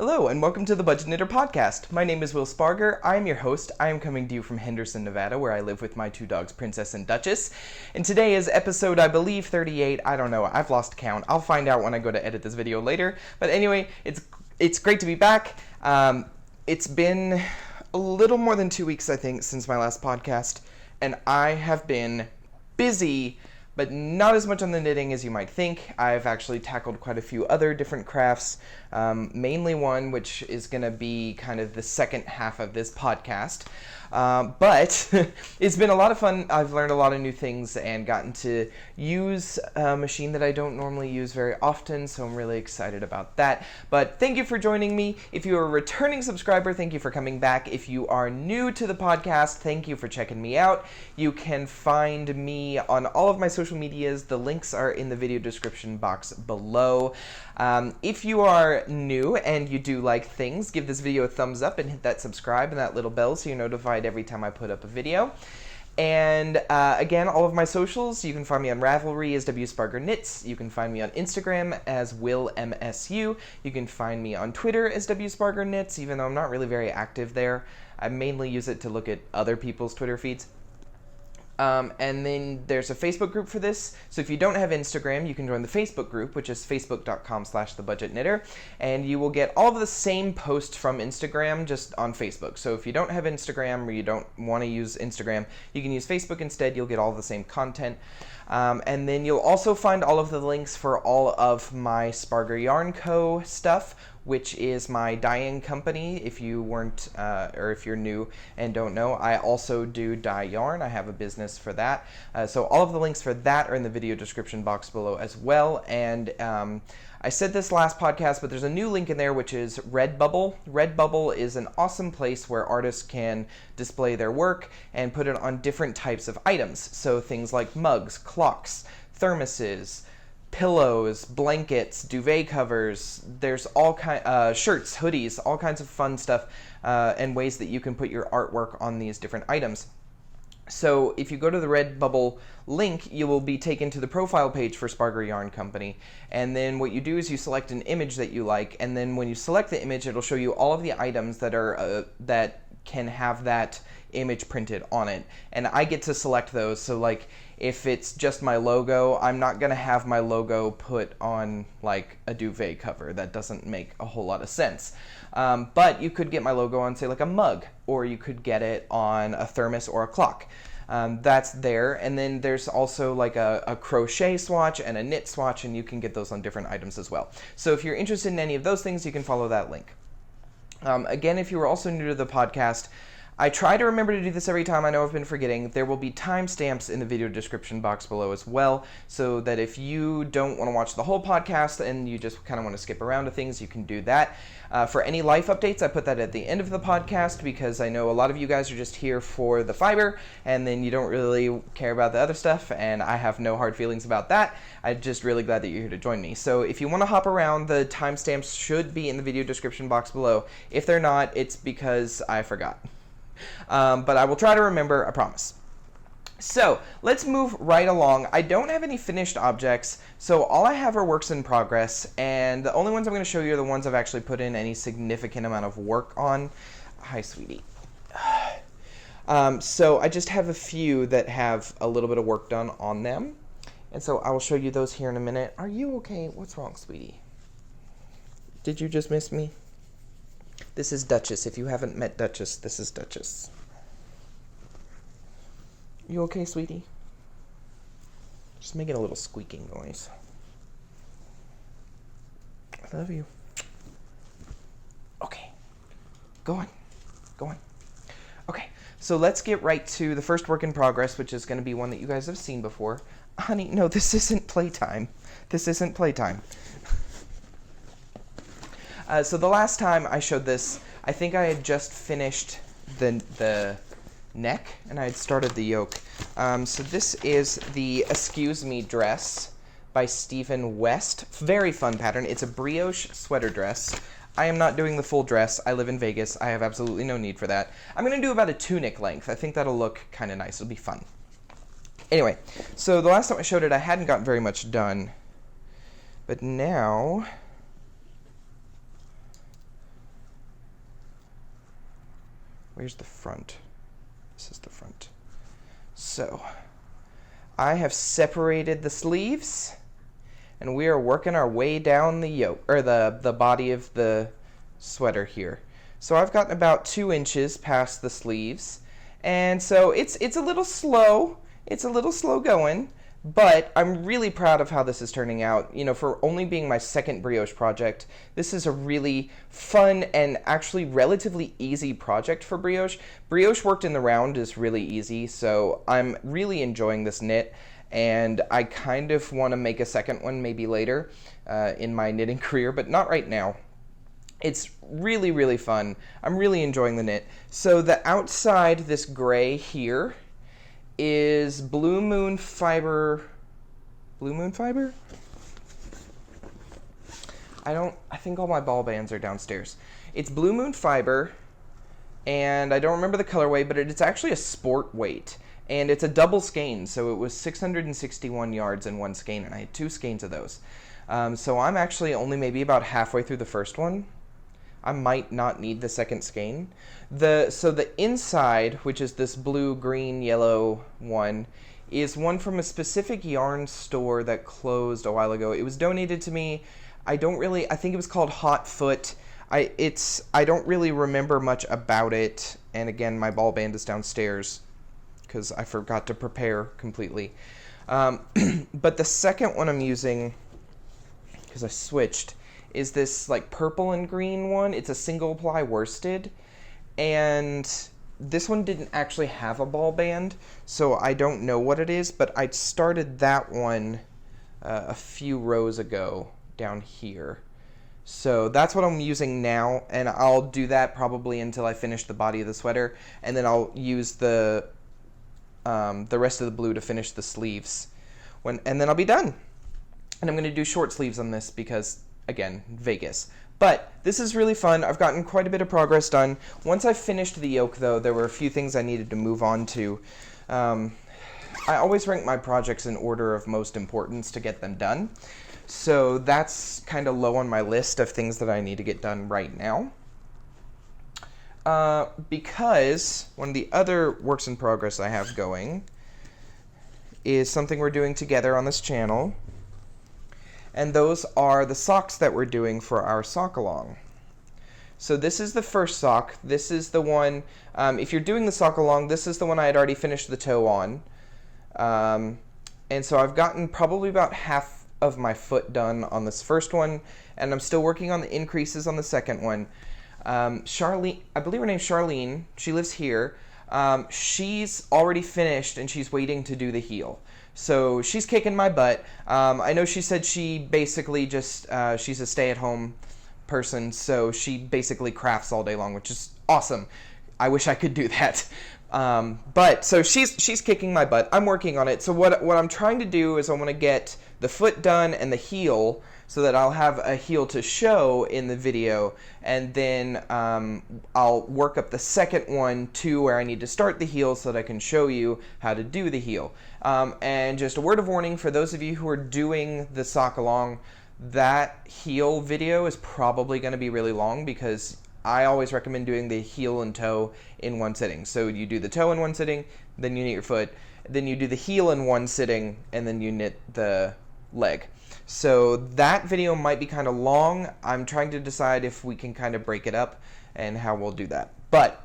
Hello and welcome to the Budget Knitter Podcast. My name is Will Spargur. I am your host. I am coming to you from Henderson, Nevada, where I live with my two dogs, Princess and Duchess. And today is episode, I believe, 38. I don't know. I've lost count. I'll find out when I go to edit this video later. But anyway, it's great to be back. It's been a little more than 2 weeks, I think, since my last podcast. And I have been busy, but not as much on the knitting as you might think. I've actually tackled quite a few other different crafts, mainly one which is going to be kind of the second half of this podcast. But it's been a lot of fun. I've learned a lot of new things and gotten to use a machine that I don't normally use very often, so I'm really excited about that. But thank you for joining me. If you're a returning subscriber, thank you for coming back. If you are new to the podcast, thank you for checking me out. You can find me on all of my social medias. The links are in the video description box below. If you are new and you do like things, give this video a thumbs up and hit that subscribe and that little bell so you're notified every time I put up a video. And again, all of my socials, you can find me on Ravelry as WSpargurKnits. You can find me on Instagram as WillMSU. You can find me on Twitter as WSpargurKnits, even though I'm not really very active there. I mainly use it to look at other people's Twitter feeds. And then there's a Facebook group for this. So if you don't have Instagram, you can join the Facebook group, which is facebook.com/thebudgetknitter. And you will get all of the same posts from Instagram just on Facebook. So if you don't have Instagram or you don't want to use Instagram, you can use Facebook instead. You'll get all the same content. And then you'll also find all of the links for all of my Spargur Yarn Co. stuff, which is my dyeing company. If you weren't, or if you're new and don't know, I also do dye yarn. I have a business for that. So all of the links for that are in the video description box below as well. And I said this last podcast, but there's a new link in there, which is Redbubble. Redbubble is an awesome place where artists can display their work and put it on different types of items. So things like mugs, clocks, thermoses, pillows, blankets, duvet covers, there's all shirts, hoodies, all kinds of fun stuff and ways that you can put your artwork on these different items. So if you go to the Redbubble link, you will be taken to the profile page for Spargur Yarn Company. And then what you do is you select an image that you like, and then when you select the image, it'll show you all of the items that are that can have that image printed on it. And I get to select those. So like if it's just my logo, I'm not going to have my logo put on like a duvet cover. That doesn't make a whole lot of sense. But you could get my logo on, say, like a mug, or you could get it on a thermos or a clock. That's there. And then there's also like a crochet swatch and a knit swatch, and you can get those on different items as well. So if you're interested in any of those things, you can follow that link. Again, if you were also new to the podcast, I try to remember to do this every time. I know I've been forgetting. There will be timestamps in the video description box below as well, so that if you don't want to watch the whole podcast and you just kind of want to skip around to things, you can do that. For any life updates, I put that at the end of the podcast because I know a lot of you guys are just here for the fiber, and then you don't really care about the other stuff, and I have no hard feelings about that. I'm just really glad that you're here to join me. So if you want to hop around, the timestamps should be in the video description box below. If they're not, it's because I forgot. But I will try to remember, I promise. So let's move right along. I don't have any finished objects, so all I have are works in progress, and the only ones I'm going to show you are the ones I've actually put in any significant amount of work on. Hi, sweetie. So I just have a few that have a little bit of work done on them, and so I will show you those here in a minute. Are you okay? What's wrong, sweetie? Did you just miss me? This is Duchess. If you haven't met Duchess, this is Duchess. You okay, sweetie? Just making a little squeaking noise. I love you. Okay. Go on. Go on. Okay, so let's get right to the first work in progress, which is going to be one that you guys have seen before. Honey, no, this isn't playtime. This isn't playtime. So the last time I showed this, I think I had just finished the neck, and I had started the yoke. So this is the Excuse Me dress by Stephen West. Very fun pattern. It's a brioche sweater dress. I am not doing the full dress. I live in Vegas. I have absolutely no need for that. I'm going to do about a tunic length. I think that'll look kind of nice. It'll be fun. Anyway, so the last time I showed it, I hadn't gotten very much done. But now Where's the front? This is the front. So I have separated the sleeves, and we are working our way down the yoke, or the body of the sweater here. So I've gotten about 2 inches past the sleeves, and so it's a little slow. It's a little slow going, but I'm really proud of how this is turning out. You know, for only being my second brioche project, this is a really fun and actually relatively easy project for brioche. Brioche worked in the round is really easy, so I'm really enjoying this knit, and I kind of want to make a second one maybe later in my knitting career, but not right now. It's really, really fun. I'm really enjoying the knit. So the outside, this gray here, is Blue Moon Fiber. Blue Moon Fiber? I think all my ball bands are downstairs. It's Blue Moon Fiber, and I don't remember the colorway, but it's actually a sport weight. And it's a double skein, so it was 661 yards in one skein, and I had 2 skeins of those. So I'm actually only maybe about halfway through the first one. I might not need the second skein. So the inside, which is this blue, green, yellow one, is one from a specific yarn store that closed a while ago. It was donated to me. I think it was called Hot Foot. I don't really remember much about it. And again, my ball band is downstairs because I forgot to prepare completely. But the second one I'm using, because I switched, is this like purple and green one. It's a single ply worsted, and this one didn't actually have a ball band, so I don't know what it is, but I started that one a few rows ago down here. So that's what I'm using now, and I'll do that probably until I finish the body of the sweater, and then I'll use the rest of the blue to finish the sleeves, and then I'll be done. And I'm going to do short sleeves on this because, again, Vegas. But this is really fun. I've gotten quite a bit of progress done. Once I finished the yoke, though, there were a few things I needed to move on to. I always rank my projects in order of most importance to get them done. So that's kind of low on my list of things that I need to get done right now. Because one of the other works in progress I have going is something we're doing together on this channel. And those are the socks that we're doing for our sock along. So this is the first sock. This is the one, if you're doing the sock along, this is the one I had already finished the toe on. And so I've gotten probably about half of my foot done on this first one, and I'm still working on the increases on the second one. Charlene, I believe her name's Charlene, she lives here. She's already finished and she's waiting to do the heel. So she's kicking my butt. I know she said she basically just, she's a stay-at-home person, so she basically crafts all day long, which is awesome. I wish I could do that. But so she's kicking my butt. I'm working on it. So what I'm trying to do is I want to get the foot done and the heel so that I'll have a heel to show in the video, and then I'll work up the second one to where I need to start the heel so that I can show you how to do the heel. And just a word of warning for those of you who are doing the sock along, that heel video is probably going to be really long because I always recommend doing the heel and toe in one sitting. So you do the toe in one sitting, then you knit your foot, then you do the heel in one sitting, and then you knit the leg. So that video might be kind of long. I'm trying to decide if we can kind of break it up and how we'll do that. But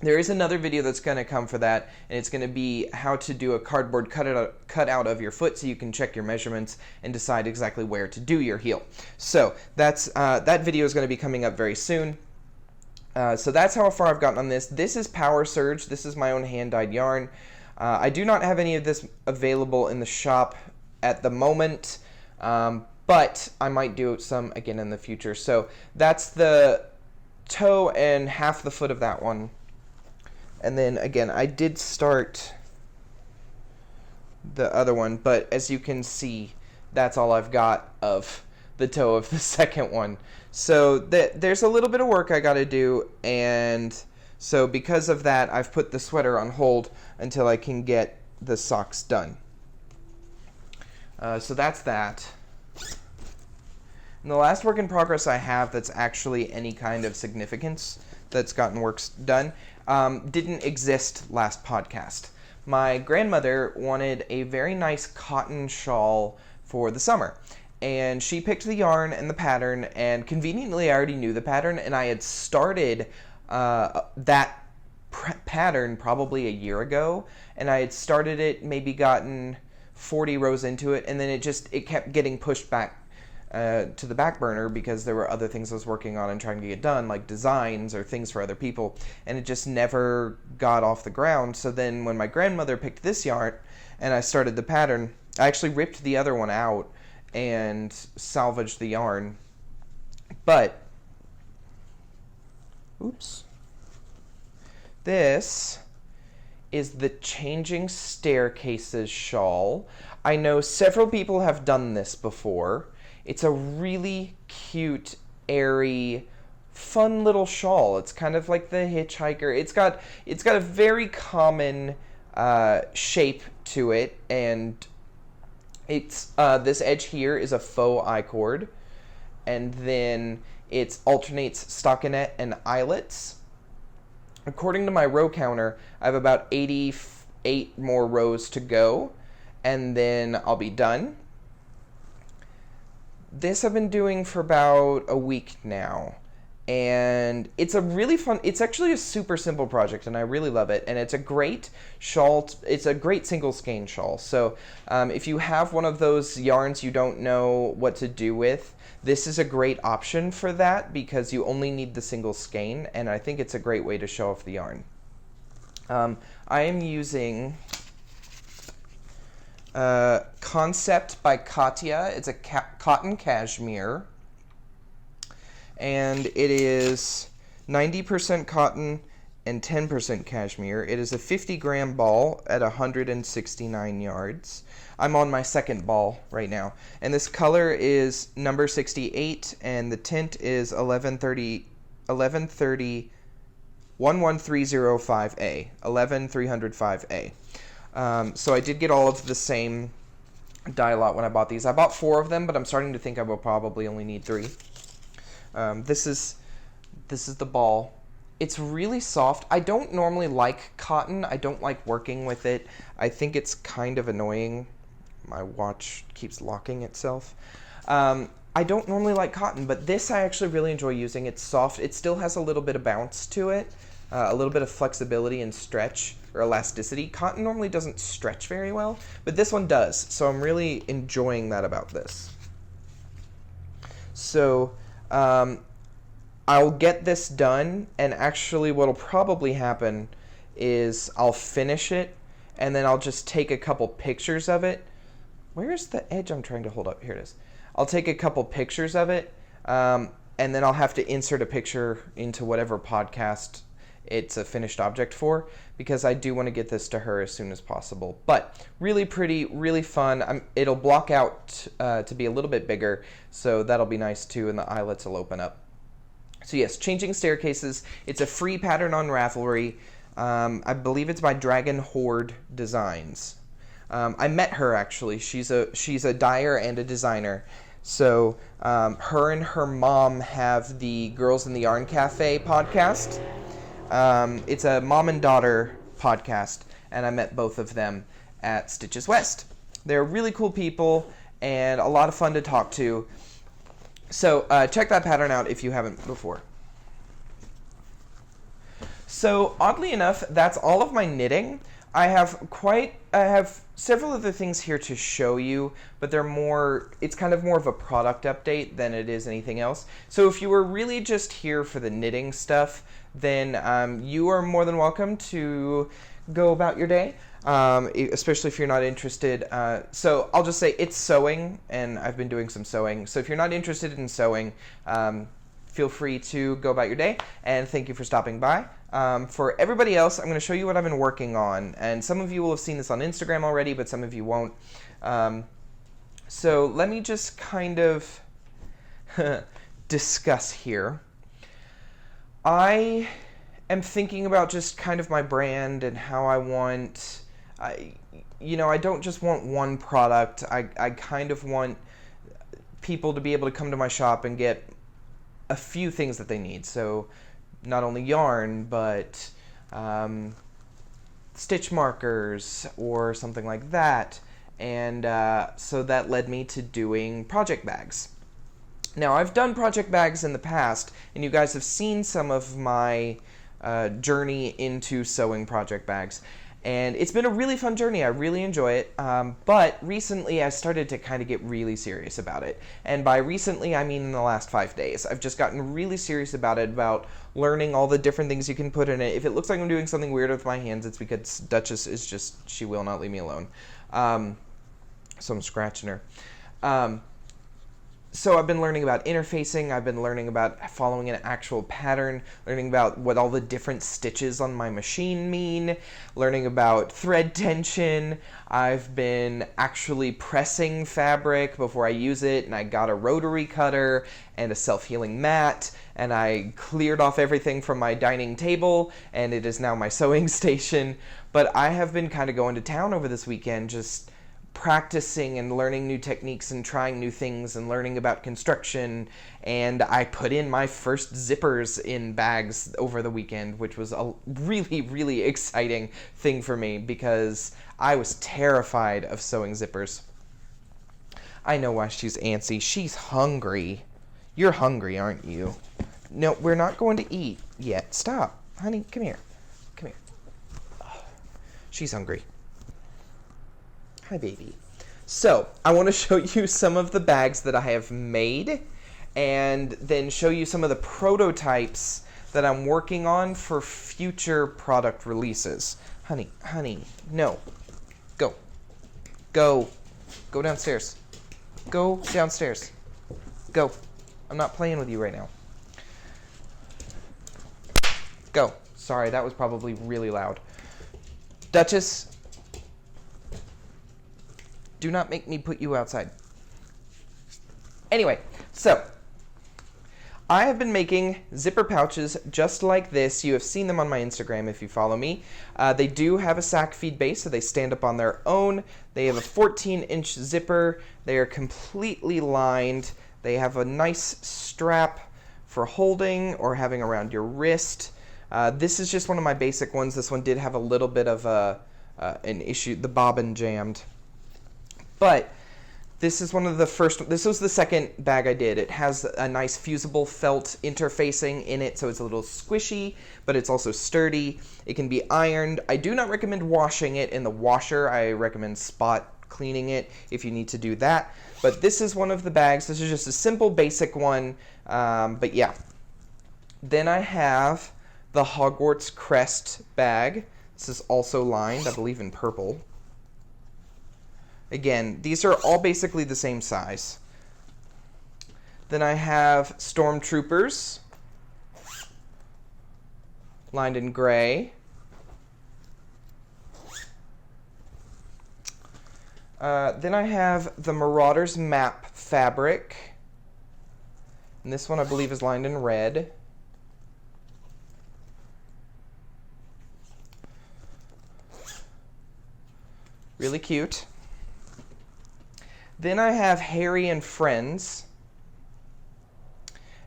there is another video that's going to come for that, and it's going to be how to do a cardboard cutout of your foot so you can check your measurements and decide exactly where to do your heel. So that's that video is going to be coming up very soon. So that's how far I've gotten on this. This is Power Surge. This is my own hand-dyed yarn. I do not have any of this available in the shop at the moment, but I might do some again in the future. So that's the toe and half the foot of that one. And then again, I did start the other one, but as you can see, that's all I've got of the toe of the second one. So there's a little bit of work I got to do, and so because of that, I've put the sweater on hold until I can get the socks done. So that's that. And the last work in progress I have that's actually any kind of significance that's gotten works done, didn't exist last podcast. My grandmother wanted a very nice cotton shawl for the summer, and she picked the yarn and the pattern, and conveniently I already knew the pattern, and I had started that pattern probably a year ago, and I had started it, maybe gotten 40 rows into it, and then it kept getting pushed back to the back burner because there were other things I was working on and trying to get done, like designs or things for other people, and it just never got off the ground. So then when my grandmother picked this yarn and I started the pattern, I actually ripped the other one out and salvaged the yarn. But, oops, this is the Changing Staircases shawl. I know several people have done this before. It's a really cute, airy, fun little shawl. It's kind of like the hitchhiker. It's got a very common shape to it, and it's this edge here is a faux I-cord, and then it alternates stockinette and eyelets. According to my row counter, I have about 88 more rows to go, and then I'll be done. This I've been doing for about a week now, and it's a really fun, it's actually a super simple project, and I really love it, and it's a great shawl, it's a great single skein shawl. So if you have one of those yarns you don't know what to do with, this is a great option for that because you only need the single skein, and I think it's a great way to show off the yarn. I am using Concept by Katya. It's a cotton cashmere, and it is 90% cotton and 10% cashmere. It is a 50-gram ball at 169 yards. I'm on my second ball right now, and this color is number 68, and the tint is 11305A, 11305A. So I did get all of the same dye lot when I bought these. I bought 4 of them, but I'm starting to think I will probably only need 3. This is the ball. It's really soft. I don't normally like cotton. I don't like working with it. I think it's kind of annoying. My watch keeps locking itself. I don't normally like cotton, but this I actually really enjoy using. It's soft. It still has a little bit of bounce to it, a little bit of flexibility and stretch or elasticity. Cotton normally doesn't stretch very well, but this one does, so I'm really enjoying that about this. So I'll get this done, and actually what'll probably happen is I'll finish it, and then I'll just take a couple pictures of it. Where's the edge I'm trying to hold up? Here it is. I'll take a couple pictures of it, and then I'll have to insert a picture into whatever podcast it's a finished object for, because I do want to get this to her as soon as possible. But really pretty, really fun. It'll block out to be a little bit bigger, so that'll be nice too, and the eyelets will open up. So yes, Changing Staircases. It's a free pattern on Ravelry. I believe it's by Dragon Horde Designs. I met her actually. She's a dyer and a designer. So her and her mom have the Girls in the Yarn Cafe podcast. It's a mom and daughter podcast, and I met both of them at Stitches West. They're really cool people and a lot of fun to talk to. So check that pattern out if you haven't before. So oddly enough, that's all of my knitting. I have several other things here to show you, but it's kind of more of a product update than it is anything else. So if you were really just here for the knitting stuff, then you are more than welcome to go about your day, especially if you're not interested. So I'll just say it's sewing, and I've been doing some sewing. So if you're not interested in sewing, feel free to go about your day, and thank you for stopping by. For everybody else, I'm going to show you what I've been working on, and some of you will have seen this on Instagram already, but some of you won't. So let me just kind of discuss here. I am thinking about just kind of my brand and how I want, I don't just want one product. I kind of want people to be able to come to my shop and get a few things that they need. So not only yarn, but stitch markers or something like that. And so that led me to doing project bags. Now, I've done project bags in the past, and you guys have seen some of my journey into sewing project bags. And it's been a really fun journey. I really enjoy it. But recently, I started to kind of get really serious about it. And by recently, I mean in the last 5 days. I've just gotten really serious about it, about learning all the different things you can put in it. If it looks like I'm doing something weird with my hands, it's because Duchess is just, she will not leave me alone. So I'm scratching her. So I've been learning about interfacing, I've been learning about following an actual pattern, learning about what all the different stitches on my machine mean, learning about thread tension. I've been actually pressing fabric before I use it, and I got a rotary cutter and a self-healing mat, and I cleared off everything from my dining table, and it is now my sewing station. But I have been kind of going to town over this weekend, just practicing and learning new techniques and trying new things and learning about construction. And I put in my first zippers in bags over the weekend, which was a really, really exciting thing for me because I was terrified of sewing zippers. I know why she's antsy. She's hungry. You're hungry, aren't you? No, we're not going to eat yet. Stop. Honey, come here. Come here. Oh, she's hungry. Hi, baby. So, I want to show you some of the bags that I have made and then show you some of the prototypes that I'm working on for future product releases. Honey, no. Go. Go. Go downstairs. Go downstairs. Go. I'm not playing with you right now. Go. Sorry, that was probably really loud. Duchess, do not make me put you outside. Anyway, so I have been making zipper pouches just like this. You have seen them on my Instagram if you follow me. They do have a sack feed base, so they stand up on their own. They have a 14-inch zipper. They are completely lined. They have a nice strap for holding or having around your wrist. This is just one of my basic ones. This one did have a little bit of an issue. The bobbin jammed. But this is one of the first, this was the second bag I did. It has a nice fusible felt interfacing in it, so it's a little squishy, but it's also sturdy. It can be ironed. I do not recommend washing it in the washer. I recommend spot cleaning it if you need to do that. But this is one of the bags. This is just a simple, basic one. But yeah. Then I have the Hogwarts crest bag. This is also lined, I believe, in purple. Again, these are all basically the same size. Then I have Stormtroopers, lined in gray. Then I have the Marauders map fabric. And this one I believe is lined in red. Really cute. Then I have Harry and Friends.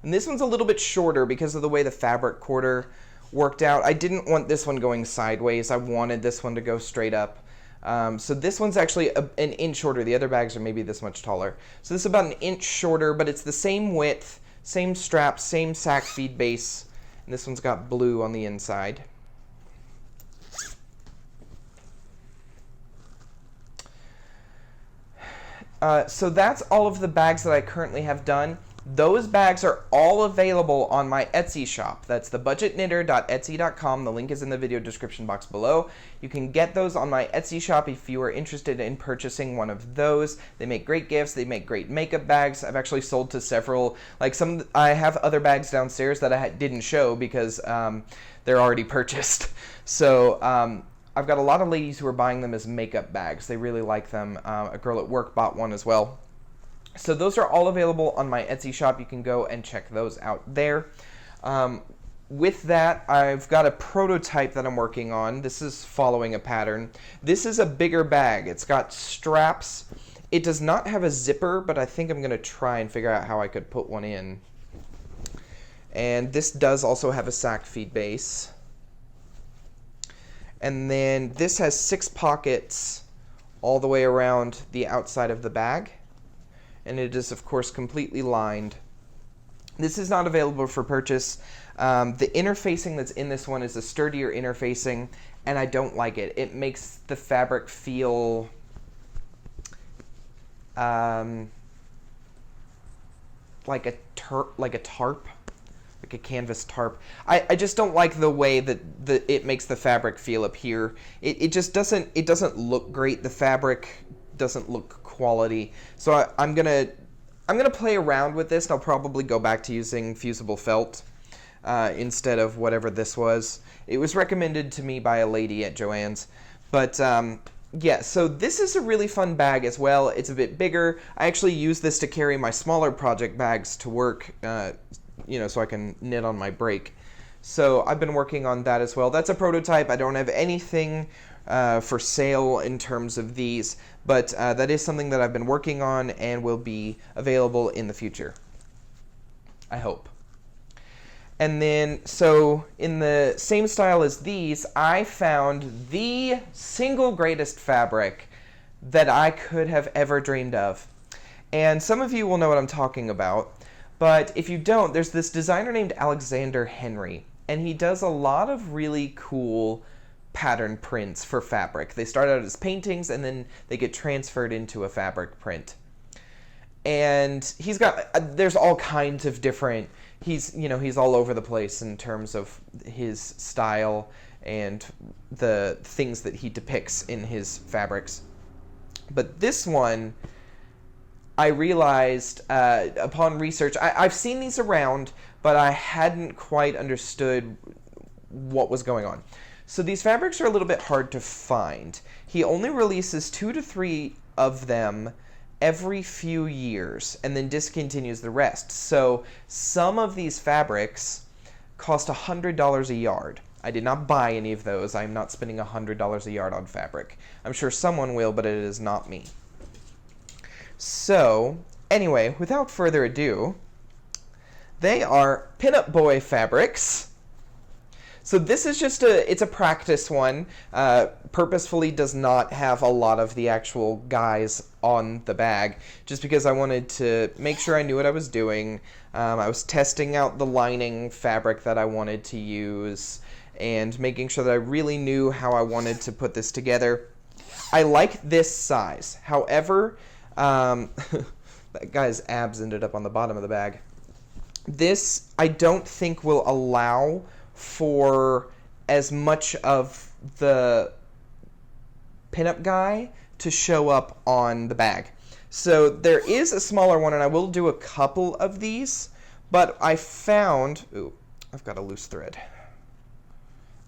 And this one's a little bit shorter because of the way the fabric quarter worked out. I didn't want this one going sideways. I wanted this one to go straight up. So this one's actually an inch shorter. The other bags are maybe this much taller. So this is about an inch shorter, but it's the same width, same strap, same sack feed base. And this one's got blue on the inside. So that's all of the bags that I currently have done. Those bags are all available on my Etsy shop. That's thebudgetknitter.etsy.com. The link is in the video description box below. You can get those on my Etsy shop if you are interested in purchasing one of those. They make great gifts. They make great makeup bags. I've actually sold to several. I have other bags downstairs that I didn't show because they're already purchased. So I've got a lot of ladies who are buying them as makeup bags. They really like them. A girl at work bought one as well. So those are all available on my Etsy shop. You can go and check those out there. With that, I've got a prototype that I'm working on. This is following a pattern. This is a bigger bag. It's got straps. It does not have a zipper, but I think I'm going to try and figure out how I could put one in. And this does also have a sack feed base. And then this has 6 pockets all the way around the outside of the bag. And it is, of course, completely lined. This is not available for purchase. The interfacing that's in this one is a sturdier interfacing, and I don't like it. It makes the fabric feel like a tarp, like a canvas tarp. I just don't like the way that it makes the fabric feel up here. It just doesn't look great. The fabric doesn't look quality. So I'm gonna play around with this, and I'll probably go back to using fusible felt instead of whatever this was. It was recommended to me by a lady at Joann's. But yeah, so this is a really fun bag as well. It's a bit bigger. I actually use this to carry my smaller project bags to work, so I can knit on my break. So I've been working on that as well. That's a prototype. I don't have anything for sale in terms of these, but that is something that I've been working on and will be available in the future, I hope. And then, so in the same style as these, I found the single greatest fabric that I could have ever dreamed of. And some of you will know what I'm talking about, but if you don't, there's this designer named Alexander Henry, and he does a lot of really cool pattern prints for fabric. They start out as paintings, and then they get transferred into a fabric print. And he's got, there's all kinds of different, he's all over the place in terms of his style and the things that he depicts in his fabrics. But this one, I realized upon research, I've seen these around, but I hadn't quite understood what was going on. So these fabrics are a little bit hard to find. He only releases 2 to 3 of them every few years and then discontinues the rest. So some of these fabrics cost $100 a yard. I did not buy any of those. I'm not spending $100 a yard on fabric. I'm sure someone will, but it is not me. So anyway, without further ado, they are Pinup Boy fabrics. So this is just it's a practice one. Purposefully does not have a lot of the actual guys on the bag, just because I wanted to make sure I knew what I was doing. I was testing out the lining fabric that I wanted to use and making sure that I really knew how I wanted to put this together. I like this size. However, that guy's abs ended up on the bottom of the bag. This, I don't think, will allow for as much of the pinup guy to show up on the bag. So there is a smaller one, and I will do a couple of these, but I found, ooh, I've got a loose thread.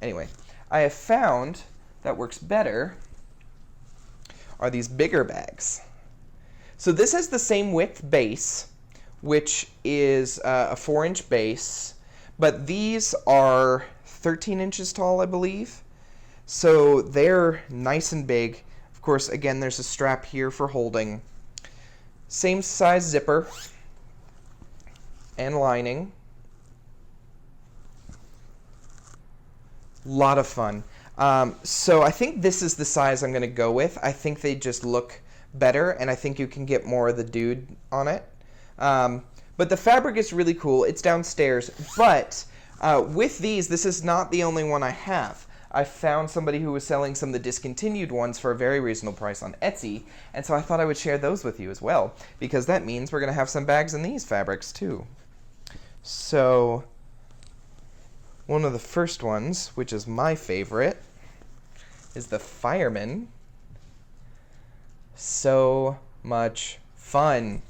Anyway, I have found that works better are these bigger bags. So this has the same width base, which is a 4-inch base, but these are 13 inches tall, I believe. So they're nice and big. Of course, again, there's a strap here for holding. Same size zipper and lining. Lot of fun. So I think this is the size I'm going to go with. I think they just look better, and I think you can get more of the dude on it. But the fabric is really cool. It's downstairs. But with these, this is not the only one I have. I found somebody who was selling some of the discontinued ones for a very reasonable price on Etsy, and so I thought I would share those with you as well, because that means we're going to have some bags in these fabrics too. So one of the first ones, which is my favorite, is the Fireman. So much fun.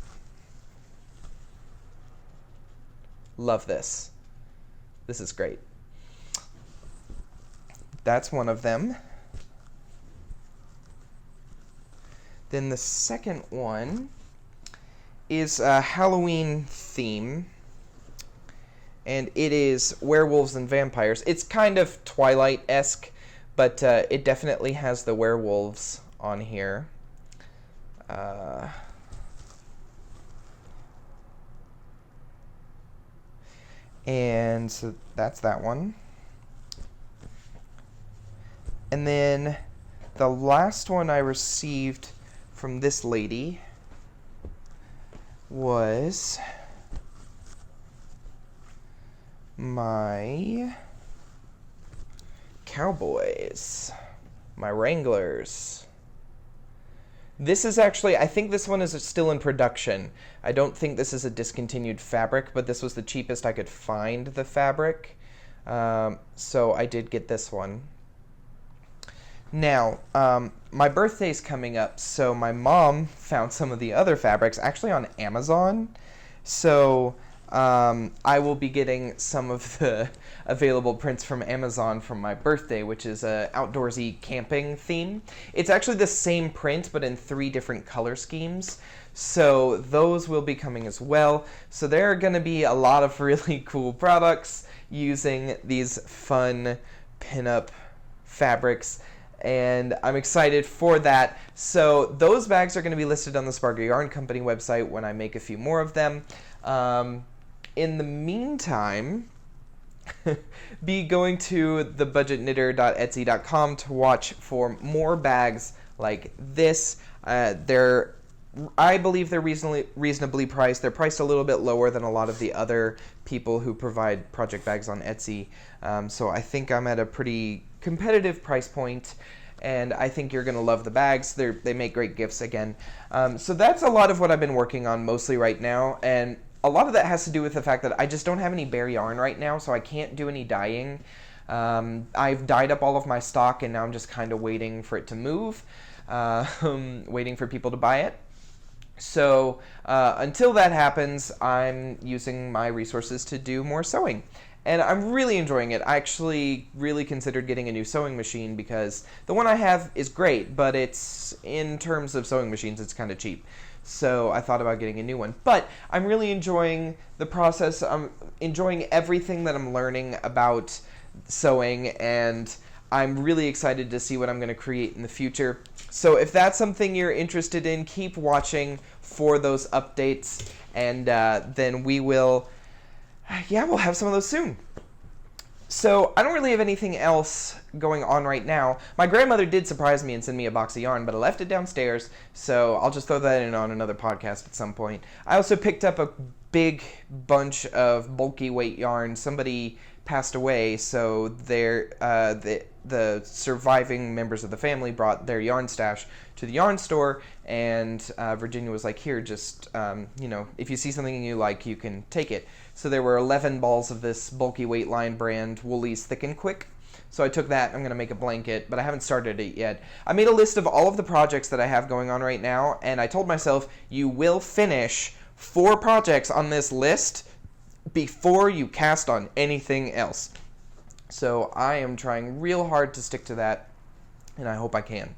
Love this. This is great. That's one of them. Then the second one is a Halloween theme, and it is werewolves and vampires. It's kind of Twilight-esque, but it definitely has the werewolves on here. And so that's that one. And then the last one I received from this lady was my cowboys, my Wranglers. This is actually, I think this one is still in production. I don't think this is a discontinued fabric, but this was the cheapest I could find the fabric. So I did get this one. Now, my birthday's coming up, so my mom found some of the other fabrics actually on Amazon. So I will be getting some of the available prints from Amazon from my birthday, which is a outdoorsy camping theme. It's actually the same print, but in 3 different color schemes. So those will be coming as well. So there are going to be a lot of really cool products using these fun pinup fabrics, and I'm excited for that. So those bags are going to be listed on the Spargur Yarn Company website when I make a few more of them. In the meantime, be going to thebudgetknitter.etsy.com to watch for more bags like this. I believe they're reasonably priced. They're priced a little bit lower than a lot of the other people who provide project bags on Etsy. So I think I'm at a pretty competitive price point, and I think you're going to love the bags. They make great gifts again. So that's a lot of what I've been working on mostly right now, and a lot of that has to do with the fact that I just don't have any bare yarn right now, so I can't do any dyeing. I've dyed up all of my stock, and now I'm just kind of waiting for it to move, waiting for people to buy it. So until that happens, I'm using my resources to do more sewing. And I'm really enjoying it. I actually really considered getting a new sewing machine because the one I have is great, but it's, in terms of sewing machines, it's kind of cheap. So I thought about getting a new one. But I'm really enjoying the process. I'm enjoying everything that I'm learning about sewing, and I'm really excited to see what I'm going to create in the future. So if that's something you're interested in, keep watching for those updates, and then we'll have some of those soon. So I don't really have anything else going on right now. My grandmother did surprise me and send me a box of yarn, but I left it downstairs, so I'll just throw that in on another podcast at some point. I also picked up a big bunch of bulky weight yarn. Somebody passed away, so the surviving members of the family brought their yarn stash to the yarn store, and Virginia was like, here, just, if you see something you like, you can take it. So there were 11 balls of this bulky weight line brand Woolies Thick and Quick. So I took that. I'm going to make a blanket, but I haven't started it yet. I made a list of all of the projects that I have going on right now, and I told myself, you will finish 4 projects on this list before you cast on anything else. So I am trying real hard to stick to that, and I hope I can.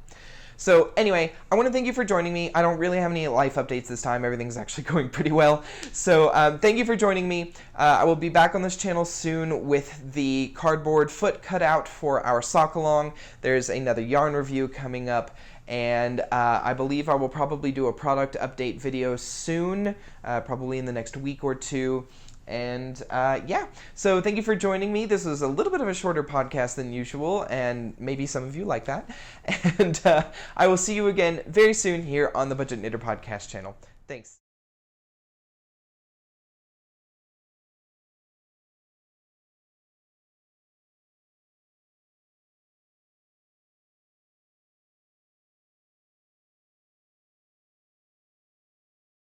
So anyway, I want to thank you for joining me. I don't really have any life updates this time. Everything's actually going pretty well. So thank you for joining me. I will be back on this channel soon with the cardboard foot cutout for our sock along. There's another yarn review coming up, and I believe I will probably do a product update video soon, probably in the next week or 2. And so thank you for joining me. This was a little bit of a shorter podcast than usual, and maybe some of you like that. And I will see you again very soon here on the Budget Knitter Podcast channel. Thanks.